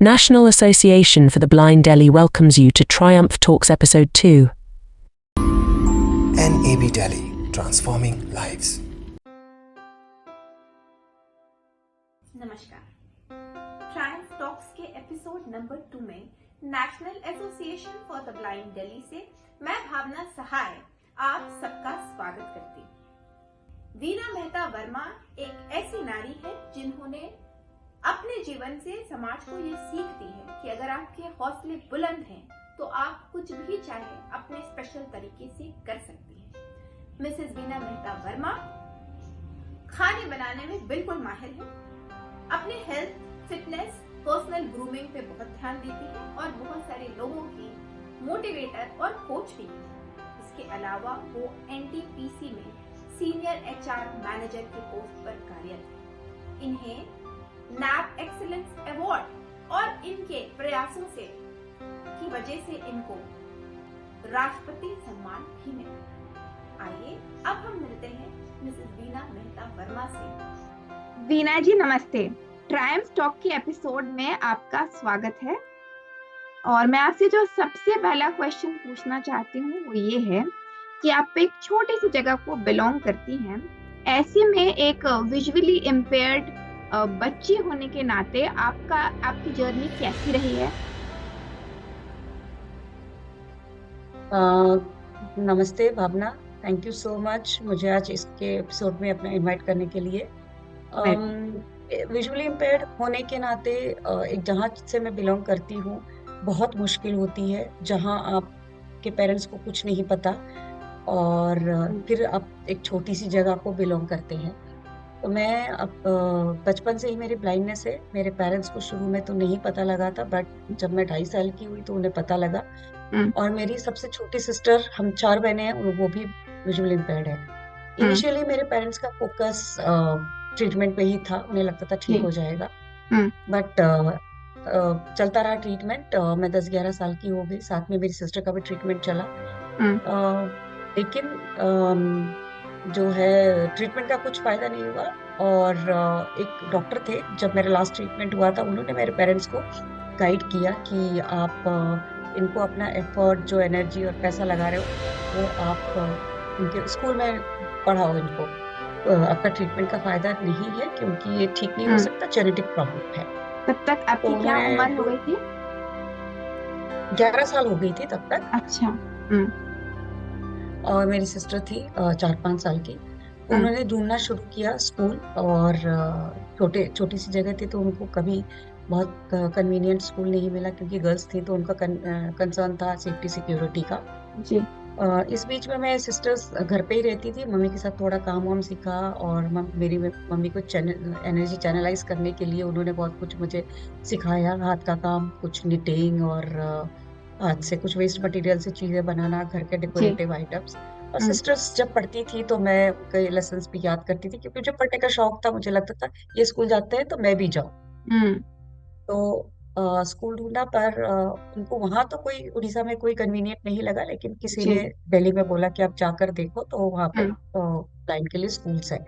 National Association for the Blind Delhi welcomes you to Triumph Talks Episode 2. NAB Delhi, transforming lives. नमस्कार। Triumph talks के episode number 2 में national association for the blind Delhi से मैं भावना सहाय आप सबका स्वागत करती हूँ। वीना मेहता वर्मा एक ऐसी नारी है जिन्होंने अपने जीवन से समाज को ये सीख दी है कि अगर आपके हौसले बुलंद हैं तो आप कुछ भी चाहे अपने स्पेशल तरीके से कर सकती हैं। मिसेस वीना मेहता वर्मा खाने बनाने में बिल्कुल माहिर है। अपने हेल्थ, फिटनेस, पर्सनल ग्रूमिंग पे बहुत ध्यान देती है और बहुत सारे लोगों की मोटिवेटर और कोच भी है। इसके अलावा वो एनटीपीसी में सीनियर एचआर मैनेजर के पोस्ट पर कार्यरत है। इन्हें नैब एक्सीलेंस अवार्ड और इनके प्रयासों से की वजह से इनको राष्ट्रपति सम्मान भी मिला। आइए अब हम मिलते हैं मिसेस वीना मेहता वर्मा से। वीना जी नमस्ते। ट्रायम्फ टॉक के एपिसोड में आपका स्वागत है। और मैं आपसे जो सबसे पहला क्वेश्चन पूछना चाहती हूँ वो ये है कि आप एक छोटी सी जगह को बिलोंग करती हैं। ऐसे में एक विजुअली इम्पेयर्ड बच्ची होने के नाते आपकी जर्नी कैसी रही है? नमस्ते भावना, थैंक यू सो मच मुझे आज इसके एपिसोड में अपना इनवाइट करने के लिए। विजुअली इम्पेयर्ड होने के नाते एक जहाँ से मैं बिलोंग करती हूँ बहुत मुश्किल होती है, जहाँ आपके पेरेंट्स को कुछ नहीं पता और फिर आप एक छोटी सी जगह को बिलोंग करते हैं। तो मैं अब बचपन से ही मेरी ब्लाइंडनेस है। मेरे पेरेंट्स को शुरू में तो नहीं पता लगा था, बट जब मैं 2.5 साल की हुई तो उन्हें पता लगा। और मेरी सबसे छोटी सिस्टर, हम 4 बहनें हैं, वो भी विजुअली इम्पेयर्ड है। इनिशियली मेरे पेरेंट्स का फोकस ट्रीटमेंट पे ही था, उन्हें लगता था ठीक हो जाएगा, बट चलता रहा ट्रीटमेंट। मैं 10-11 साल की हो गई, साथ में मेरी सिस्टर का भी ट्रीटमेंट चला। लेकिन जो है ट्रीटमेंट का कुछ फायदा नहीं हुआ। और एक डॉक्टर थे, जब मेरा लास्ट ट्रीटमेंट हुआ था, उन्होंने मेरे पेरेंट्स को गाइड किया कि आप इनको अपना एफर्ट, जो एनर्जी और पैसा लगा रहे हो वो आप इनके स्कूल में पढ़ाओ। इनको आपका ट्रीटमेंट का फायदा नहीं है क्योंकि ये ठीक नहीं हो सकता, जेनेटिक प्रॉब्लम है। तब तक आपकी क्या उम्र हो गई थी? 11 साल हो गई थी तब तक। अच्छा। और मेरी सिस्टर थी 4-5 साल की। उन्होंने ढूंढना शुरू किया स्कूल, और छोटी सी जगह थी तो उनको कभी बहुत कन्वीनियंट स्कूल नहीं मिला क्योंकि गर्ल्स थी, तो उनका कंसर्न था सेफ्टी सिक्योरिटी का जी। इस बीच में मैं सिस्टर्स घर पे ही रहती थी, मम्मी के साथ थोड़ा काम वाम सीखा। और मेरी मम्मी को एनर्जी चैनलाइज करने के लिए उन्होंने बहुत कुछ मुझे सिखाया, हाथ का काम, कुछ निटिंग और हाथ से कुछ वेस्ट मटेरियल से चीजें बनाना, घर के डेकोरेटिव आइटम्स। और सिस्टर्स जब पढ़ती थी तो मैं उनके लेसन्स भी याद करती थी क्योंकि मुझे पढ़ने का शौक था। मुझे लगता था ये स्कूल जाते हैं तो मैं भी जाऊँ। तो स्कूल ढूंढा, पर उनको वहां तो कोई उड़ीसा में कोई कन्वीनियंट नहीं लगा, लेकिन किसी ने दिल्ली में बोला कि आप जाकर देखो, तो वहां पे ब्लाइंड के लिए स्कूल्स है।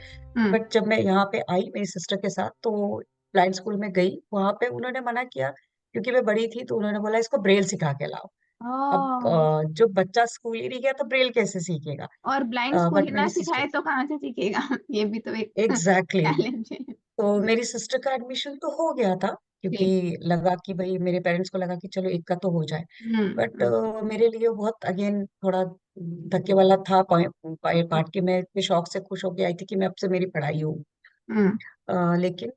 बट जब मैं यहाँ पे आई मेरी सिस्टर के साथ, तो ब्लाइंड स्कूल में गई, वहां पे उन्होंने मना किया क्योंकि मैं बड़ी थी, तो उन्होंने बोला इसको ब्रेल सिखा के लाओ। अब जो बच्चा स्कूल ही नहीं गया तो ब्रेल कैसे सीखेगा? और ब्लाइंड स्कूल बट ना मेरी सिखाए सिस्टर तो कहाँ से सीखेगा? ये भी तो एक एग्जैक्टली चैलेंज है। तो मेरी सिस्टर का एडमिशन तो हो गया था क्योंकि लगा कि भाई मेरे पेरेंट्स को लगा कि चलो एक का तो हो जाए। बट मेरे लिए बहुत अगेन थोड़ा धक्के वाला था पार्ट कि मैं इतने शौक से खुश होके आई थी कि मैं अब से मेरी पढ़ाई हो। लेकिन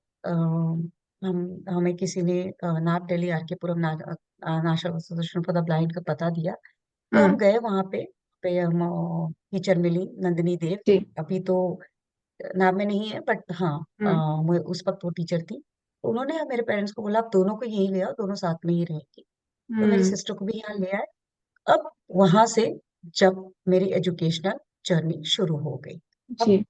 हमें किसी ने नाप Delhi RK Puram national association for the blind का पता दिया, तो हम गए वहां पे हम टीचर मिली नंदिनी देव। अभी तो नाम में नहीं है, बट हाँ उस वक्त वो टीचर थी। तो उन्होंने मेरे पेरेंट्स को बोला आप दोनों को यहीं ले आओ, दोनों साथ में ही रहेंगी। तो मेरी सिस्टर को भी यहाँ ले आए। अब वहां से जब मेरी एजुकेशनल जर्नी शुरू हो गई। अब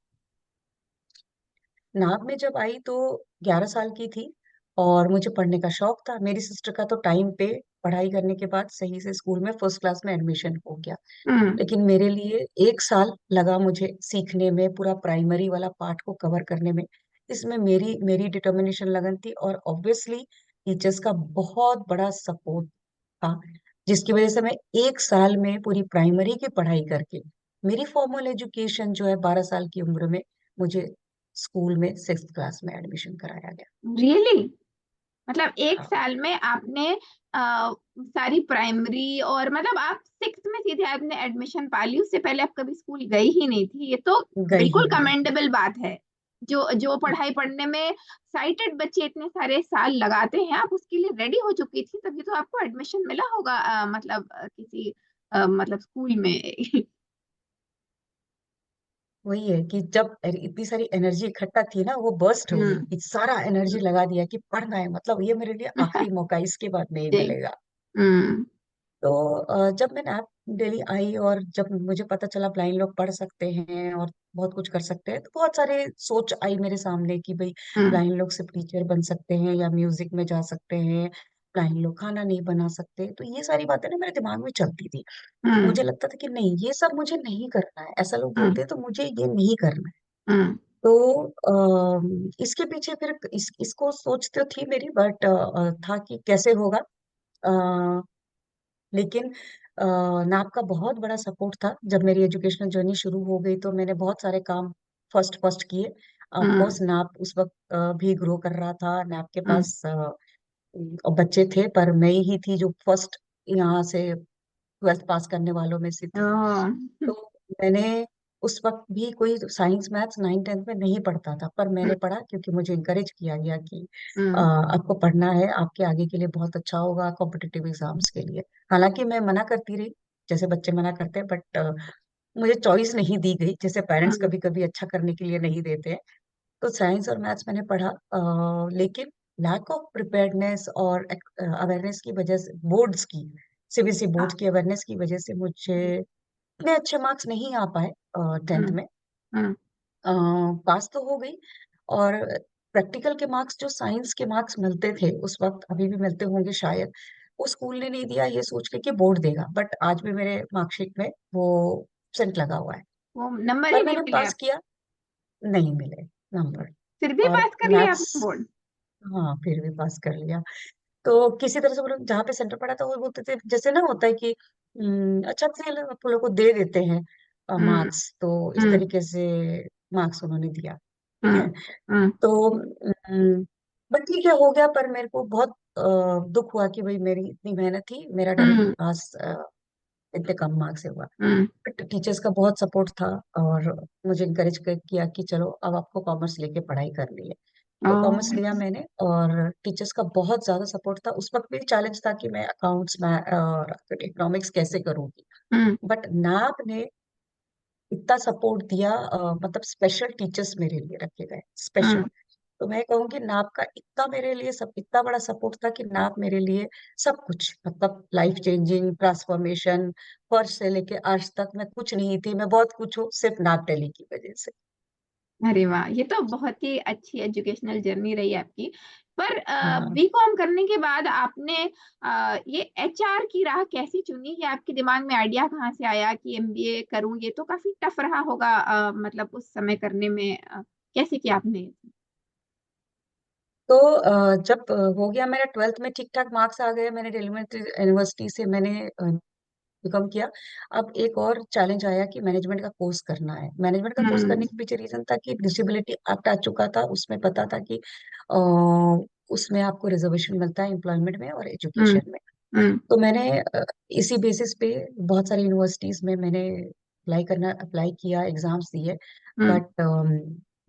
नाग में जब आई तो 11 साल की थी और मुझे पढ़ने का शौक था। मेरी सिस्टर का तो टाइम पे पढ़ाई करने के बाद सही से स्कूल में फर्स्ट क्लास में एडमिशन हो गया, लेकिन मेरे लिए 1 साल लगा मुझे सीखने में, पूरा प्राइमरी वाला पार्ट को कवर करने में। इसमें मेरी मेरी डिटर्मिनेशन लगन थी, और ऑब्वियसली टीचर्स का बहुत बड़ा सपोर्ट था, जिसकी वजह से मैं 1 साल में पूरी प्राइमरी की पढ़ाई करके, मेरी फॉर्मल एजुकेशन जो है 12 साल की उम्र में, मुझे स्कूल में 6th क्लास में एडमिशन कराया गया। रियली? मतलब एक हाँ, साल में आपने सारी प्राइमरी और मतलब आप सिक्स में सीधे आपने एडमिशन पा ली, उससे पहले आप कभी स्कूल गई ही नहीं थी, ये तो गई ही बिल्कुल नहीं थी। कमेंडेबल बात है। जो जो पढ़ाई पढ़ने में साइटेड बच्चे इतने सारे साल लगाते हैं, आप उसके लिए रेडी हो चुकी थी, तभी तो आपको एडमिशन मिला होगा मतलब किसी मतलब स्कूल में। वही है कि जब इतनी सारी एनर्जी इकट्ठा थी ना, वो बर्स्ट हो गई हम्म। कि सारा एनर्जी लगा दिया कि पढ़ना है, मतलब ये मेरे लिए आखिरी मौका, इसके बाद नहीं जी। मिलेगा। हम्म। तो जब मैं नैप दिल्ली आई और जब मुझे पता चला ब्लाइंड लोग पढ़ सकते हैं और बहुत कुछ कर सकते हैं, तो बहुत सारे सोच आई मेरे सामने कि भाई हम्म। ब्लाइंड लोग सिर्फ टीचर बन सकते हैं या म्यूजिक में जा सकते हैं, ब्लाइंड लोग खाना नहीं बना सकते। तो ये सारी बातें ना मेरे दिमाग में चलती थी। हम्म। मुझे लगता था कि नहीं, ये सब मुझे नहीं करना है, ऐसा लोग हम्म। बोलते हैं तो मुझे ये नहीं करना है। हम्म। तो इसके पीछे फिर इसको सोच तो थी मेरी, बट था कि कैसे होगा। लेकिन नाप का बहुत बड़ा सपोर्ट था। जब मेरी एजुकेशनल जर्नी शुरू हो गई तो मैंने बहुत सारे काम फर्स्ट फर्स्ट किए। Of hmm. कोर्स नाप उस वक्त भी ग्रो कर रहा था, नाप के हम्म। पास बच्चे थे, पर मैं ही थी जो फर्स्ट यहाँ से 12th पास करने वालों में से थी। ओह। तो मैंने उस वक्त भी कोई साइंस मैथ्स 9th 10th में नहीं पढ़ता था, पर मैंने पढ़ा क्योंकि मुझे इनकरेज किया गया कि हम्म। आपको पढ़ना है, आपके आगे के लिए बहुत अच्छा होगा कॉम्पिटिटिव एग्जाम्स के लिए। हालांकि मैं मना करती रही, जैसे बच्चे मना करते हैं, बट मुझे चॉइस नहीं दी गई, जैसे पेरेंट्स हम्म। कभी कभी अच्छा करने के लिए नहीं देते हैं। तो साइंस और मैथ्स मैंने पढ़ा, लेकिन लैक ऑफ प्रिपेयर्डनेस और अवेयरनेस की वजह से, बोर्ड्स की, सीबीएसई बोर्ड हाँ। की अवेयरनेस की वजह से मुझे इतने अच्छे मार्क्स नहीं आ पाए 10th हम्म। में। हम्म। पास तो हो गई, और प्रैक्टिकल के मार्क्स, जो साइंस के मार्क्स मिलते थे उस वक्त, अभी भी मिलते होंगे शायद, वो स्कूल ने नहीं दिया, ये सोच के कि बोर्ड देगा, बट आज भी मेरे मार्कशीट में वो सेंट लगा हुआ है। वो नंबर पर ही नहीं मैंने मिले पास आप? किया, नहीं मिले नंबर। फिर भी और पास कर लिया मैथ्स, आपने बोर्ड? हाँ फिर भी पास कर लिया। तो किसी तरह से वो लोग जहाँ पे सेंटर पड़ा था, वो बोलते थे, जैसे ना होता है कि अच्छा चलो आप लोग को दे देते हैं हम्म। मार्क्स, तो इस हम्म। तरीके से मार्क्स उन्होंने दिया। ठीक हम्म। है। हम्म। तो बट ठीक है, हो गया, पर मेरे को बहुत दुख हुआ कि भाई मेरी इतनी मेहनत थी, मेरा डायरेक्टली हम्म। पास इतने कम मार्क्स से हुआ। हम्म। बट टीचर्स का बहुत सपोर्ट था, और मुझे इनकरेज किया कि चलो अब आपको कॉमर्स लेके पढ़ाई करनी है। तो कॉमर्स ओह। लिया मैंने, और टीचर्स का बहुत ज्यादा सपोर्ट था। उस वक्त भी चैलेंज था कि मैं अकाउंट्स में और इकोनॉमिक्स कैसे करूंगी। हम्म। बट नाप ने इतना सपोर्ट दिया, मतलब स्पेशल टीचर्स मेरे लिए रखे गए, स्पेशल। हम्म। तो मैं कहूँगी नाप का इतना मेरे लिए सब, इतना बड़ा सपोर्ट था कि नाप मेरे लिए सब कुछ, मतलब लाइफ चेंजिंग ट्रांसफॉर्मेशन, फर्स्ट से लेके आज तक मैं कुछ नहीं थी, मैं बहुत कुछ हूँ सिर्फ नाप टेली की वजह से। अरे वाह, ये तो बहुत ही अच्छी एजुकेशनल जर्नी रही आपकी। पर हाँ। बीकॉम करने के बाद आपने ये एचआर की राह कैसे चुनी? ये आपके दिमाग में आइडिया कहाँ से आया कि एमबीए करूं? ये तो काफी टफ रहा होगा मतलब उस समय करने में, कैसे किया आपने? तो जब हो गया मेरा 12th में ठीक ठाक मार्क्स आ गए, मैंने दिल्ली यूनिवर्सिटी से मैंने बीकॉम किया। अब एक और चैलेंज आया कि मैनेजमेंट का कोर्स करना है। मैनेजमेंट का कोर्स हम्म। करने के पीछे रीजन था कि डिसेबिलिटी एक्ट आ चुका था, उसमें पता था कि उसमें आपको रिजर्वेशन मिलता है एम्प्लॉयमेंट में और हम्म। एजुकेशन में। हम्म। तो मैंने इसी बेसिस पे बहुत सारी यूनिवर्सिटीज में मैंने अप्लाई किया, एग्जाम्स दिए। हम्म। बट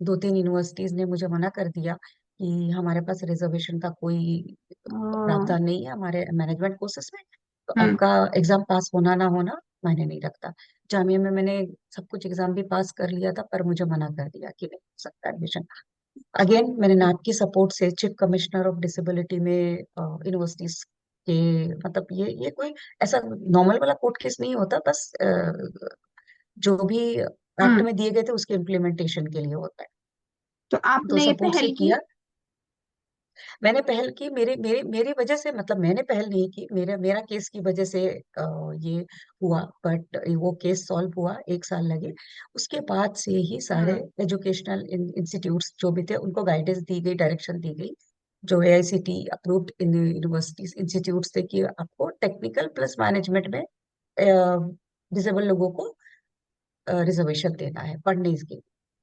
2 3 यूनिवर्सिटीज ने मुझे मना कर दिया कि हमारे पास रिजर्वेशन का कोई ओ। प्रावधान नहीं है हमारे मैनेजमेंट कोर्सेज में, तो हम्म। आपका एग्जाम पास होना ना होना मायने नहीं रखता। जामिया में मैंने सब कुछ एग्जाम भी पास कर लिया था, पर मुझे मना कर दिया कि नहीं हो सकता एडमिशन। अगेन मैंने नाप की सपोर्ट से चीफ कमिश्नर ऑफ डिसेबिलिटी में यूनिवर्सिटीज के, मतलब ये कोई ऐसा नॉर्मल वाला कोर्ट केस नहीं होता, बस जो भी एक्ट हम्म। में दिए गए थे उसके इम्प्लीमेंटेशन के लिए होता है। तो तो आपने ये सपोर्ट से पहल की? किया। मैंने पहल की, मेरे मेरे मेरी वजह से, मतलब मैंने पहल नहीं की, मेरा मेरा केस की वजह से ये हुआ, बट वो केस सॉल्व हुआ, 1 साल लगे। उसके बाद से ही सारे हम्म। एजुकेशनल इंस्टीट्यूट्स जो भी थे उनको गाइडेंस दी गई, डायरेक्शन दी गई जो AICT अप्रूव्ड यूनिवर्सिटीज इंस्टीट्यूट्स थे कि आपको टेक्निकल प्लस मैनेजमेंट में डिसेबल लोगों को रिजर्वेशन देना है पढ़ने के।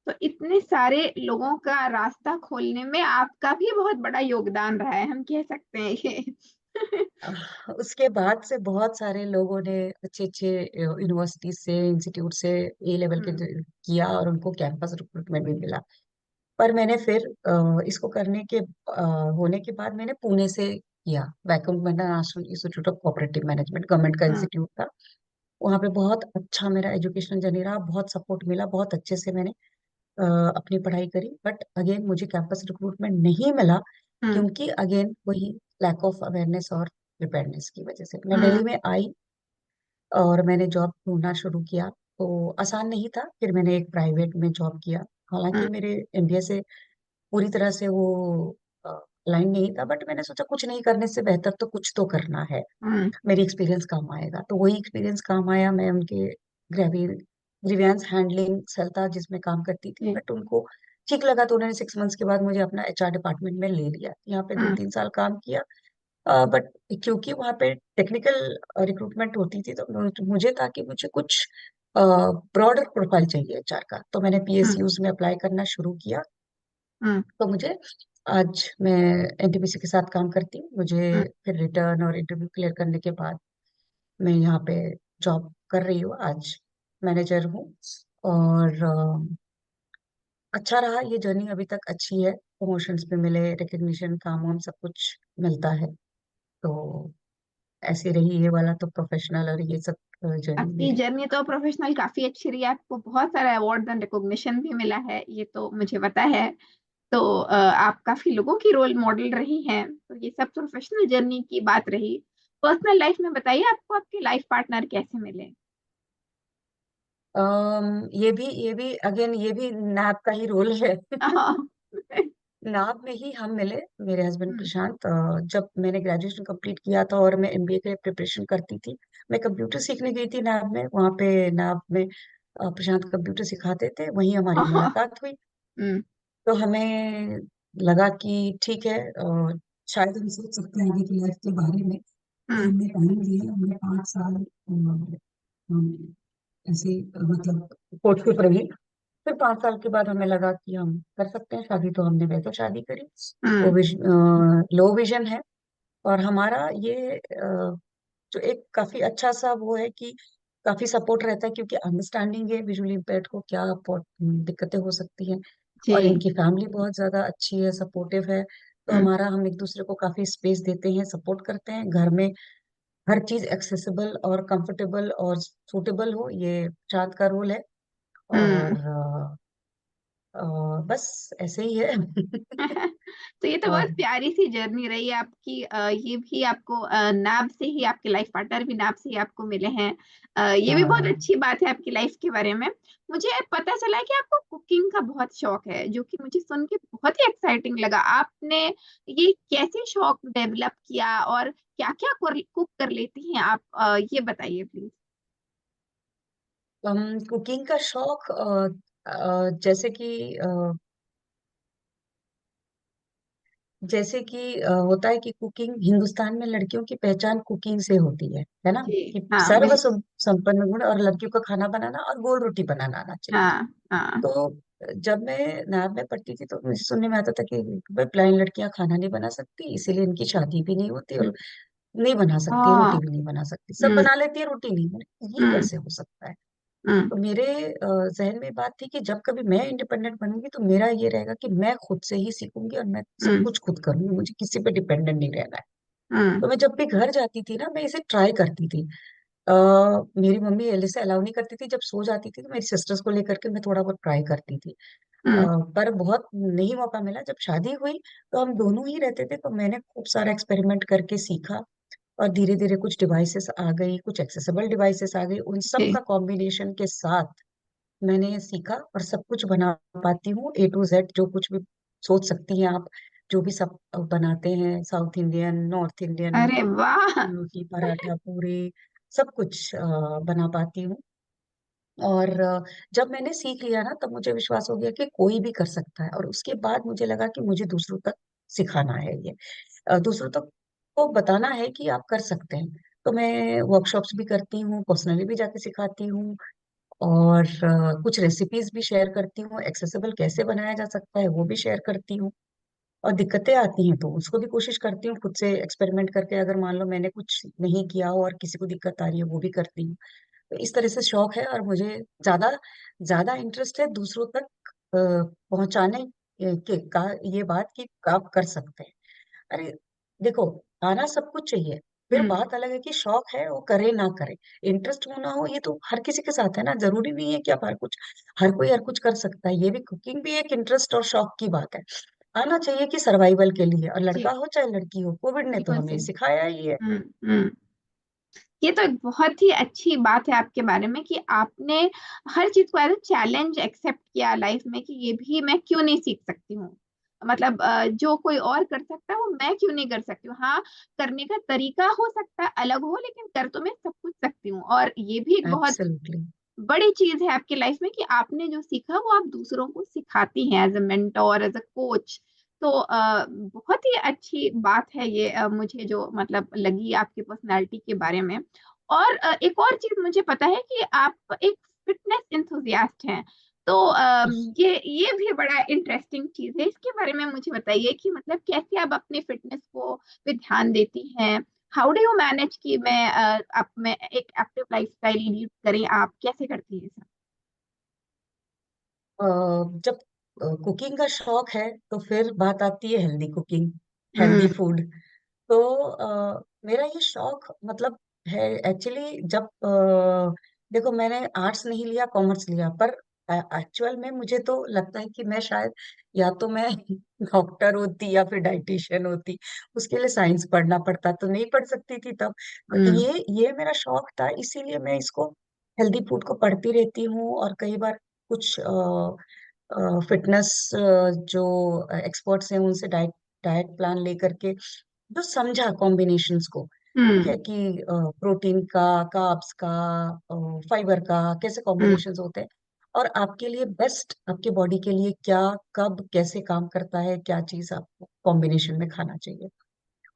तो इतने सारे लोगों का रास्ता खोलने में आपका भी बहुत बड़ा योगदान रहा है, हम कह सकते हैं ये। उसके बाद से बहुत सारे लोगों ने अच्छे अच्छे यूनिवर्सिटी से इंस्टीट्यूट से ए लेवल के हम्म। किया और उनको कैंपस रिक्रूटमेंट भी मिला। पर मैंने फिर इसको करने के होने के बाद मैंने पुणे से किया। Vaikunth international institute of cooperative management government का हम्म। इंस्टीट्यूट था। वहाँ पे बहुत अच्छा मेरा एजुकेशन जर्नी रहा, बहुत सपोर्ट मिला, बहुत अच्छे से मैंने अ, अपनी पढ़ाई करी। बट अगेन मुझे कैंपस रिक्रूटमेंट नहीं मिला, हम्म। क्योंकि अगेन वही लैक ऑफ अवेयरनेस और प्रिपेयरनेस की वजह से। मैं हम्म। दिल्ली में आई और मैंने जॉब ढूंढना शुरू किया। तो आसान नहीं था, फिर मैंने एक प्राइवेट में जॉब किया। हालांकि हम्म। मेरे MBA से पूरी तरह से वो लाइन नहीं था, बट मैंने सोचा कुछ नहीं करने से बेहतर तो कुछ तो करना है, हम्म। मेरी एक्सपीरियंस काम आएगा। तो वही एक्सपीरियंस काम आया। मैं उनके ग्रीवियंस हैंडलिंग सेल था जिसमें काम करती थी, जी। बट उनको ठीक लगा तो उन्होंने 6 मंथ्स के बाद मुझे अपना HR डिपार्टमेंट में ले लिया। यहाँ पे दो हम्म। तीन साल काम किया। बट क्योंकि वहाँ पे टेक्निकल रिक्रूटमेंट होती थी, तो मुझे था कि मुझे कुछ ब्रॉडर प्रोफाइल चाहिए HR का। तो मैंने हम्म। PSUs में अप्लाई करना शुरू किया। हम्म। तो मुझे आज मैं NTPC के साथ काम करती हूँ। मुझे हम्म। फिर रिटर्न और इंटरव्यू क्लियर करने के बाद मैं यहाँ पे जॉब कर रही हूँ। आज मैनेजर हूँ। और अच्छा रहा ये जर्नी, अभी तक अच्छी है। प्रमोशंस पे मिले, रिकग्निशन, काम वाम सब कुछ मिलता है। तो ऐसे रही ये वाला तो प्रोफेशनल और ये सब जर्नी आपकी मेरी। जर्नी तो प्रोफेशनल काफी अच्छी रही है, आपको बहुत सारे अवार्ड एंड रिकॉग्निशन भी मिला है, ये तो मुझे पता है। तो आप काफी लोगों की रोल मॉडल रही हैं, तो ये सब प्रोफेशनल जर्नी की बात रही। पर्सनल लाइफ में बताइए, आपको आपके लाइफ पार्टनर कैसे मिले? ये भी अगेन ये भी नैप का ही रोल है। हाँ। नाब में ही हम मिले, मेरे हस्बैंड हम्म। प्रशांत। जब मैंने ग्रेजुएशन कंप्लीट किया था और मैं MBA के लिए प्रिपरेशन करती थी, मैं कंप्यूटर सीखने गई थी नाब में। वहाँ पे नाब में प्रशांत कंप्यूटर सिखाते थे, वहीं हमारी मुलाकात हुई। हम्म। तो हमें लगा कि ठीक है, शायद हम सोच सकते हैं आगे की लाइफ के बारे में। तो हम्म। हमने टाइम लिया, हमने 5 साल हम ऐसे मतलब कोर्टशिप रही। फिर 5 साल के बाद हमें लगा कि हम कर सकते हैं शादी, तो हमने वैसे शादी करी। वो हम्म। लो विजन है। और हमारा ये जो एक काफी अच्छा सा वो है कि काफी सपोर्ट रहता है, क्योंकि अंडरस्टैंडिंग है विजुअली इम्पेयर्ड को क्या दिक्कतें हो सकती हैं। और जी। इनकी फैमिली बहुत ज्यादा अच्छी है, सपोर्टिव है। तो हम्म। हमारा हम एक दूसरे को काफी स्पेस देते हैं, सपोर्ट करते हैं। घर में हर चीज एक्सेसिबल और कंफर्टेबल और सूटेबल हो, ये चाँद का रोल है। और हम्म। बस ऐसे ही है। तो ये तो बहुत और प्यारी सी जर्नी रही है आपकी। ये भी आपको नाब से ही, आपके लाइफ पार्टनर भी नाब से ही आपको मिले हैं। ये भी बहुत हाँ, अच्छी बात है आपकी लाइफ के बारे में। मुझे पता चला है कि आपको कुकिंग का बहुत शौक है, जो कि मुझे सुन के बहुत ही एक्साइटिंग लगा। आपने ये कैसे शौक डेवलप किया और क्या क्या कुक कर लेती हैं आप? ये बताइए प्लीज। कुकिंग का शौक जैसे कि होता है कि कुकिंग, हिंदुस्तान में लड़कियों की पहचान कुकिंग से होती है ना। जी। कि हाँ सर्व बिल्कुल। संपन्न गुण, और लड़कियों का खाना बनाना और गोल रोटी बनाना आना चाहिए। हाँ। हाँ। तो जब मैं नाब में पढ़ती थी तो मुझे सुनने में आता था कि भाई ब्लाइंड लड़कियां खाना नहीं बना सकती, इसीलिए इनकी शादी भी नहीं होती, और नहीं बना सकती, रोटी हाँ। भी नहीं बना सकती। सब हम्म। बना लेती है, रोटी नहीं। मैंने, ये हम्म। कैसे हो सकता है? हम्म। तो मेरे जहन में बात थी कि जब कभी मैं इंडिपेंडेंट बनूंगी तो मेरा ये रहेगा कि मैं खुद से ही सीखूंगी और मैं सब हम्म। कुछ खुद करूंगी, मुझे किसी पे डिपेंडेंट नहीं रहना है। हम्म। तो मैं जब भी घर जाती थी ना, मैं इसे ट्राई करती थी। आ, मेरी मम्मी पहले से अलाउ नहीं करती थी। जब सो जाती थी तो मेरी सिस्टर्स को लेकर के मैं थोड़ा बहुत ट्राई करती थी। हम्म। पर बहुत नहीं मौका मिला। जब शादी हुई तो हम दोनों ही रहते थे, तो मैंने खूब सारा एक्सपेरिमेंट करके सीखा। और धीरे धीरे कुछ डिवाइसेस आ गई, कुछ एक्सेसिबल डिवाइसेस आ गई, उन सब जी। का कॉम्बिनेशन के साथ मैंने ये सीखा और सब कुछ बना पाती हूँ। A to Z जो कुछ भी सोच सकती हैं आप, जो भी सब बनाते हैं, साउथ इंडियन, नॉर्थ इंडियन, अरे वाह। रोटी, पराठा, पूरी, सब कुछ बना पाती हूँ। और जब मैंने सीख लिया ना, तब मुझे विश्वास हो गया कि कोई भी कर सकता है। और उसके बाद मुझे लगा कि मुझे दूसरों तक सिखाना है ये। दूसरों तक को बताना है कि आप कर सकते हैं। तो मैं वर्कशॉप्स भी करती हूँ, पर्सनली भी जाके सिखाती हूँ, और कुछ रेसिपीज भी शेयर करती हूँ, एक्सेसिबल कैसे बनाया जा सकता है वो भी शेयर करती हूँ। और दिक्कतें आती हैं तो उसको भी कोशिश करती हूँ खुद से एक्सपेरिमेंट करके, अगर मान लो मैंने कुछ नहीं किया हो और किसी को दिक्कत आ रही है वो भी करती हूँ। तो इस तरह से शौक है, और मुझे ज्यादा ज्यादा इंटरेस्ट है दूसरों तक पहुंचाने के का, ये बात कि आप कर सकते हैं। अरे देखो, आना सब कुछ चाहिए, फिर हम्म। बात अलग है कि शौक है वो करे ना करे। इंटरेस्ट होना हो ये तो हर किसी के साथ है ना, जरूरी नहीं है कि आप हर कोई हर कुछ कर सकता है। ये भी, कुकिंग भी एक इंटरेस्ट और शौक की बात है। आना चाहिए कि सर्वाइवल के लिए, और जी, लड़का हो चाहे लड़की हो, कोविड ने तो बिल्कुल हमें सही। सिखाया ही है। हम्म। हम्म। ये तो एक बहुत ही अच्छी बात है आपके बारे में कि आपने हर चीज को एज अ चैलेंज एक्सेप्ट किया लाइफ में, कि ये भी मैं क्यों नहीं सीख सकती हूँ। मतलब जो कोई और कर सकता है वो मैं क्यों नहीं कर सकती हूँ। हाँ, करने का तरीका हो सकता है अलग हो, लेकिन कर तो मैं सब कुछ सकती हूँ। और ये भी एक बहुत एब्सोल्युटली। बड़ी चीज है आपकी लाइफ में कि आपने जो सीखा वो आप दूसरों को सिखाती हैं as a mentor, as a coach. तो बहुत ही अच्छी बात है ये, मुझे जो मतलब लगी आपकी पर्सनालिटी के बारे में। और एक और चीज मुझे पता है कि आप एक फिटनेस इंथुजियास्ट हैं। तो ये भी बड़ा इंटरेस्टिंग चीज है। इसके बारे में मुझे बताइए कि मतलब कैसे आप अपने फिटनेस को पे ध्यान देती हैं। हाउ डू यू मैनेज कि मैं आप में एक एक्टिव लाइफस्टाइल लीड करें, आप कैसे करती हैं सब? जब कुकिंग का शौक है तो फिर बात आती है हेल्दी कुकिंग, हेल्दी हम्म। फूड। तो मेरा ये शौक मतलब है एक्चुअली, जब देखो मैंने आर्ट्स नहीं लिया, कॉमर्स लिया, पर एक्चुअल में मुझे तो लगता है कि मैं शायद, या तो मैं डॉक्टर होती या फिर डाइटिशियन होती। उसके लिए साइंस पढ़ना पड़ता, तो नहीं पढ़ सकती थी तब। तो हम्म। ये मेरा शौक था, इसीलिए मैं इसको, हेल्दी फूड को पढ़ती रहती हूँ। और कई बार कुछ फिटनेस जो एक्सपर्ट्स हैं उनसे डाइट डाइट प्लान लेकर के, जो समझा कॉम्बिनेशंस को, ठीक हम्म। है कि प्रोटीन का, कार्ब्स का, फाइबर का कैसे हम्म। कॉम्बिनेशंस होते हैं, और आपके लिए बेस्ट, आपके बॉडी के लिए क्या, कब कैसे काम करता है, क्या चीज आपको कॉम्बिनेशन में खाना चाहिए।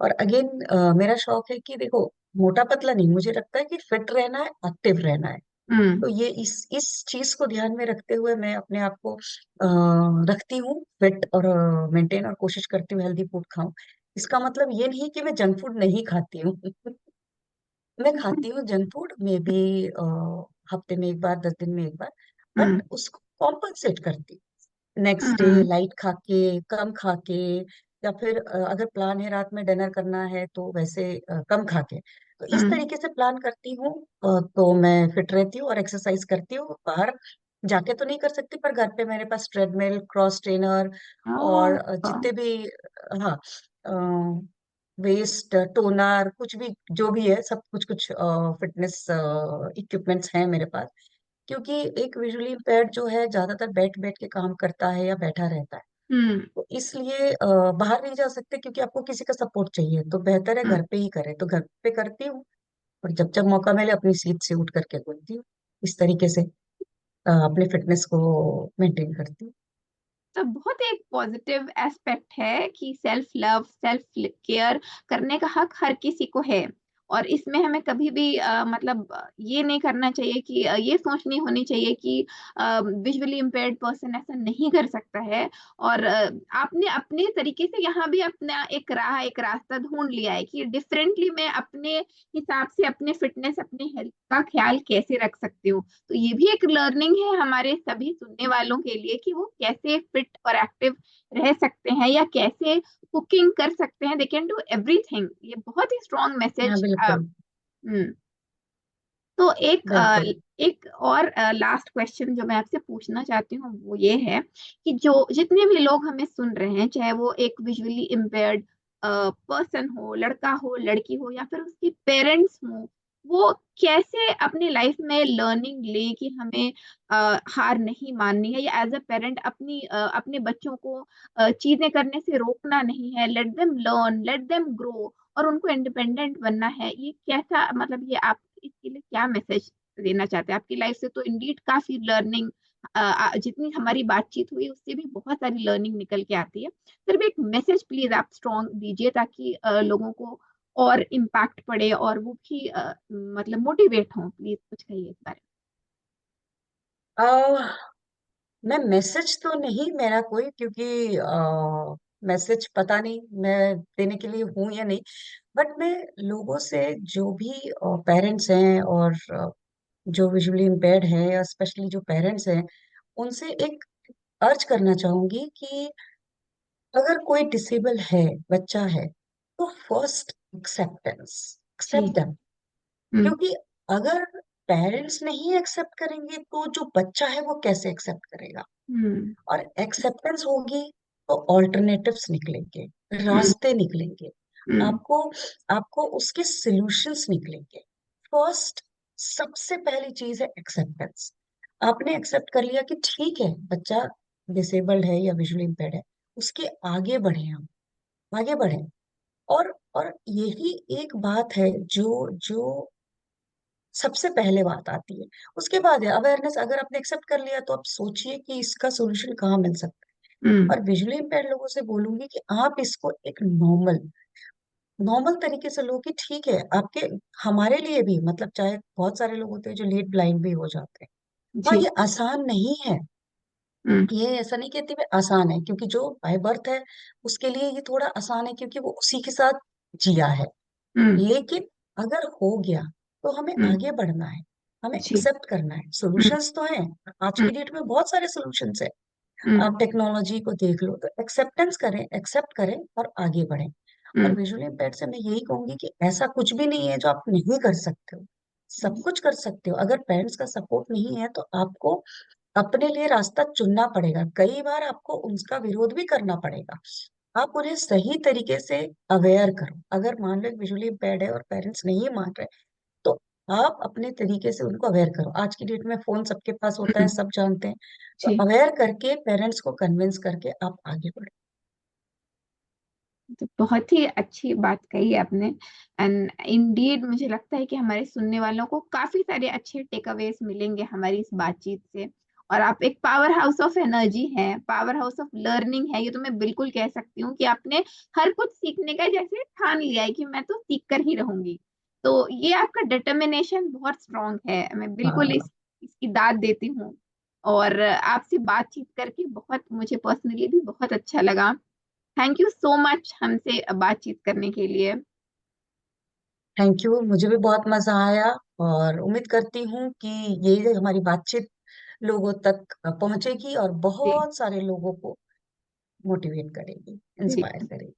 और अगेन मेरा शौक है कि देखो, मोटा पतला नहीं, मुझे लगता है कि फिट रहना है, एक्टिव रहना है। हम्म। तो ये इस चीज को ध्यान में रखते हुए मैं अपने आप को रखती हूँ फिट और मेंटेन, और कोशिश करती हूँ हेल्दी फूड खाऊं। इसका मतलब ये नहीं कि मैं जंक फूड नहीं खाती हूँ। मैं खाती हूँ जंक फूड में भी, हफ्ते में एक बार, 10 दिन में एक बार, हम्म। बट उसको कॉम्पनसेट करती हूँ। नेक्स्ट डे हम्म। लाइट खा के, कम खा के, या फिर अगर प्लान है रात में डिनर करना है तो वैसे कम खा के, तो इस हम्म। तरीके से प्लान करती हूँ। तो मैं फिट रहती हूँ और एक्सरसाइज करती हूँ। बाहर जाके तो नहीं कर सकती, पर घर पे मेरे पास ट्रेडमिल, क्रॉस ट्रेनर, और ओह। जितने भी, हाँ, वेस्ट टोनर, कुछ भी जो भी है, सब कुछ कुछ फिटनेस इक्विपमेंट्स हैं मेरे पास। क्योंकि एक विजुअली इम्पेयर्ड जो है ज्यादातर बैठ बैठ के काम करता है या बैठा रहता है, हम्म। तो इसलिए बाहर नहीं जा सकते, क्योंकि आपको किसी का सपोर्ट चाहिए। तो बेहतर है हम्म। घर पे ही करें, तो घर पे करती हूँ। और जब जब मौका मिले अपनी सीट से उठ करके बोलती हूँ। इस तरीके से अपने फिटनेस को मेंटेन करती हूँ। तो बहुत एक पॉजिटिव एस्पेक्ट है कि सेल्फ लव, सेल्फ केयर करने का हक हर किसी को है। और इसमें हमें कभी भी मतलब ये नहीं करना चाहिए कि ये सोच नहीं होनी चाहिए कि विजुअली इम्पेयर्ड पर्सन ऐसा नहीं कर सकता है। और आपने अपने तरीके से यहाँ भी अपना एक राह, एक रास्ता ढूंढ लिया है कि डिफरेंटली मैं अपने हिसाब से अपने फिटनेस, अपने हेल्थ का ख्याल कैसे रख सकती हूँ। तो ये भी एक लर्निंग है हमारे सभी सुनने वालों के लिए कि वो कैसे फिट और एक्टिव रह सकते हैं, या कैसे कुकिंग कर सकते हैं। They can do everything. ये बहुत ही स्ट्रॉन्ग हाँ मैसेज। बिल्कुल। तो बिल्कुल। एक और लास्ट क्वेश्चन जो मैं आपसे पूछना चाहती हूँ वो ये है कि जो जितने भी लोग हमें सुन रहे हैं, चाहे वो एक विजुअली इम्पेयर्ड पर्सन हो, लड़का हो, लड़की हो, या फिर उसके पेरेंट्स हो, वो कैसे अपनी लाइफ में लर्निंग ले कि हमें हार नहीं माननी है, या एज अ पेरेंट अपने बच्चों को चीजें करने से रोकना नहीं है। Let them learn, let them grow, और उनको इंडिपेंडेंट बनना है। ये कैसा, मतलब ये आप इसके लिए क्या मैसेज देना चाहते हैं? आपकी लाइफ से तो इंडीड काफी लर्निंग जितनी हमारी बातचीत हुई उससे भी बहुत सारी लर्निंग निकल के आती है। सिर्फ एक मैसेज प्लीज आप स्ट्रॉन्ग दीजिए ताकि लोगों को और इम्पैक्ट पड़े और वो भी मतलब मोटिवेट हों। प्लीज कुछ कहिए इस बारे अह, मैं मैसेज तो नहीं मेरा कोई, क्योंकि मैसेज पता नहीं मैं देने के लिए हूं या नहीं। बट मैं लोगों से, जो भी पेरेंट्स हैं और जो विजुअली इम्पेयर्ड हैं, या स्पेशली जो पेरेंट्स हैं, उनसे एक अर्ज करना चाहूंगी कि अगर कोई डिसेबल है, बच्चा है, तो फर्स्ट एक्सेप्टेंस, जी। Accept them. हम्म। क्योंकि अगर पेरेंट्स नहीं एक्सेप्ट करेंगे तो जो बच्चा है वो कैसे एक्सेप्ट करेगा? हम्म। और एक्सेप्टेंस होगी तो ऑल्टरनेटिव्स निकलेंगे, हम्म। रास्ते निकलेंगे, हम्म। आपको आपको उसके सॉल्यूशंस निकलेंगे। फर्स्ट, सबसे पहली चीज है एक्सेप्टेंस। आपने एक्सेप्ट कर लिया कि ठीक है, बच्चा डिसेबल्ड है या विजुअली इम्पेयर्ड है, उसके आगे बढ़े, हम आगे बढ़े। और यही एक बात है जो जो सबसे पहले बात आती है। उसके बाद है अवेयरनेस। अगर आपने एक्सेप्ट कर लिया तो आप सोचिए कि इसका सोल्यूशन कहाँ मिल सकता है। हम्म। और विजुअली इम्पेयर्ड लोगों से बोलूंगी कि आप इसको एक नॉर्मल नॉर्मल तरीके से लो कि ठीक है, आपके हमारे लिए भी, मतलब चाहे बहुत सारे लोग होते हैं जो लेट ब्लाइंड भी हो जाते हैं। हाँ, जी। ये आसान नहीं है। हम्म। ये ऐसा नहीं कहती मैं आसान है, क्योंकि जो बाय बर्थ है उसके लिए ये थोड़ा आसान है, क्योंकि वो उसी के साथ जिया है। हम्म। लेकिन अगर हो गया तो हमें हम्म। आगे बढ़ना है, हमें जी। एक्सेप्ट करना है। हम्म। सॉल्यूशंस तो हैं, आज हम्म। की डेट में बहुत सारे सॉल्यूशंस है। हम्म। आप टेक्नोलॉजी को देख लो, तो एक्सेप्टेंस करें, एक्सेप्ट करें और आगे बढ़ें। और हम्म। विजुअली इम्पेयर्ड से मैं यही कहूंगी कि ऐसा कुछ भी नहीं है जो आप नहीं कर सकते हो। सब कुछ कर सकते हो। अगर पेरेंट्स का सपोर्ट नहीं है तो आपको अपने लिए रास्ता चुनना पड़ेगा। कई बार आपको उनका विरोध भी करना पड़ेगा। आप उन्हें सही तरीके से अवेयर करो। अगर मान लो विजुअली इम्पेयर्ड है और पेरेंट्स नहीं मान रहे, तो आप अपने तरीके से उनको अवेयर करो। आज की डेट में फोन सबके पास होता है, हम्म। सब जानते हैं। तो जी। अवेयर करके पेरेंट्स को कन्विंस करके आप आगे बढ़े। तो बहुत ही अच्छी बात कही आपने। एंड इंडीड मुझे लगता है कि हमारे सुनने वालों को काफी सारे अच्छे टेक अवेज मिलेंगे हमारी इस बातचीत से। और आप एक पावर हाउस ऑफ एनर्जी है, पावर हाउस ऑफ लर्निंग है, ये तो मैं बिल्कुल कह सकती हूँ कि आपने हर कुछ सीखने का जैसे ठान लिया है कि मैं तो सीख कर ही रहूंगी। तो ये आपका डिटर्मिनेशन बहुत स्ट्रांग है, मैं बिल्कुल हाँ, इसकी दाद देती हूँ। और आपसे बातचीत करके बहुत, मुझे पर्सनली भी बहुत अच्छा लगा। थैंक यू सो मच हमसे बातचीत करने के लिए। Thank you. मुझे भी बहुत मजा आया, और उम्मीद करती हूँ कि ये हमारी बातचीत लोगों तक पहुंचेगी और जी। बहुत सारे लोगों को मोटिवेट करेगी, जी। इंस्पायर करेगी।